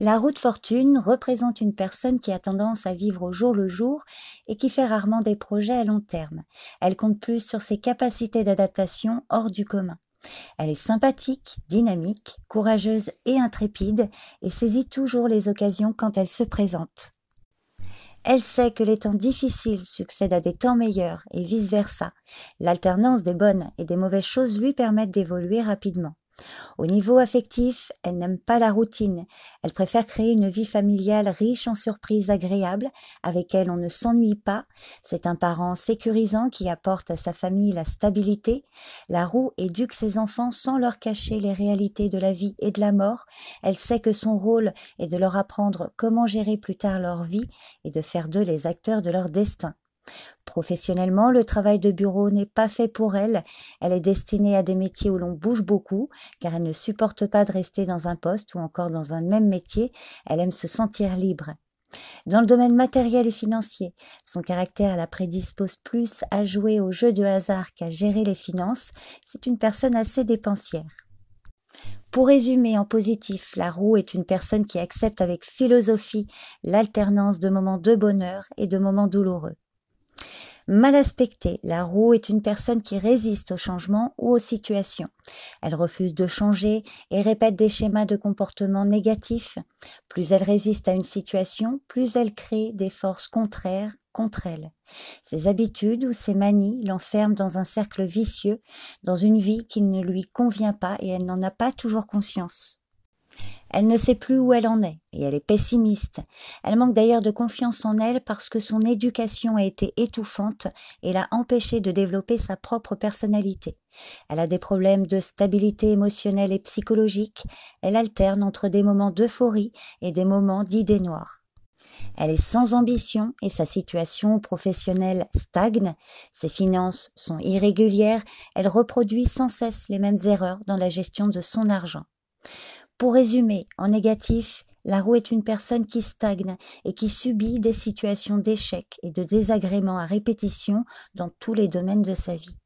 La roue de fortune représente une personne qui a tendance à vivre au jour le jour et qui fait rarement des projets à long terme. Elle compte plus sur ses capacités d'adaptation hors du commun. Elle est sympathique, dynamique, courageuse et intrépide et saisit toujours les occasions quand elles se présentent. Elle sait que les temps difficiles succèdent à des temps meilleurs et vice-versa. L'alternance des bonnes et des mauvaises choses lui permettent d'évoluer rapidement. Au niveau affectif, elle n'aime pas la routine. Elle préfère créer une vie familiale riche en surprises agréables, avec elle on ne s'ennuie pas. C'est un parent sécurisant qui apporte à sa famille la stabilité. La roue éduque ses enfants sans leur cacher les réalités de la vie et de la mort. Elle sait que son rôle est de leur apprendre comment gérer plus tard leur vie et de faire d'eux les acteurs de leur destin. Professionnellement, le travail de bureau n'est pas fait pour elle. Elle est destinée à des métiers où l'on bouge beaucoup, car elle ne supporte pas de rester dans un poste ou encore dans un même métier. Elle aime se sentir libre. Dans le domaine matériel et financier, son caractère la prédispose plus à jouer au jeu de hasard qu'à gérer les finances. C'est une personne assez dépensière. Pour résumer en positif, la roue est une personne qui accepte avec philosophie l'alternance de moments de bonheur et de moments douloureux. Mal aspectée, la roue est une personne qui résiste au changement ou aux situations. Elle refuse de changer et répète des schémas de comportement négatifs. Plus elle résiste à une situation, plus elle crée des forces contraires contre elle. Ses habitudes ou ses manies l'enferment dans un cercle vicieux, dans une vie qui ne lui convient pas et elle n'en a pas toujours conscience. Elle ne sait plus où elle en est et elle est pessimiste. Elle manque d'ailleurs de confiance en elle parce que son éducation a été étouffante et l'a empêchée de développer sa propre personnalité. Elle a des problèmes de stabilité émotionnelle et psychologique. Elle alterne entre des moments d'euphorie et des moments d'idées noires. Elle est sans ambition et sa situation professionnelle stagne. Ses finances sont irrégulières. Elle reproduit sans cesse les mêmes erreurs dans la gestion de son argent. Pour résumer, en négatif, la roue est une personne qui stagne et qui subit des situations d'échec et de désagréments à répétition dans tous les domaines de sa vie.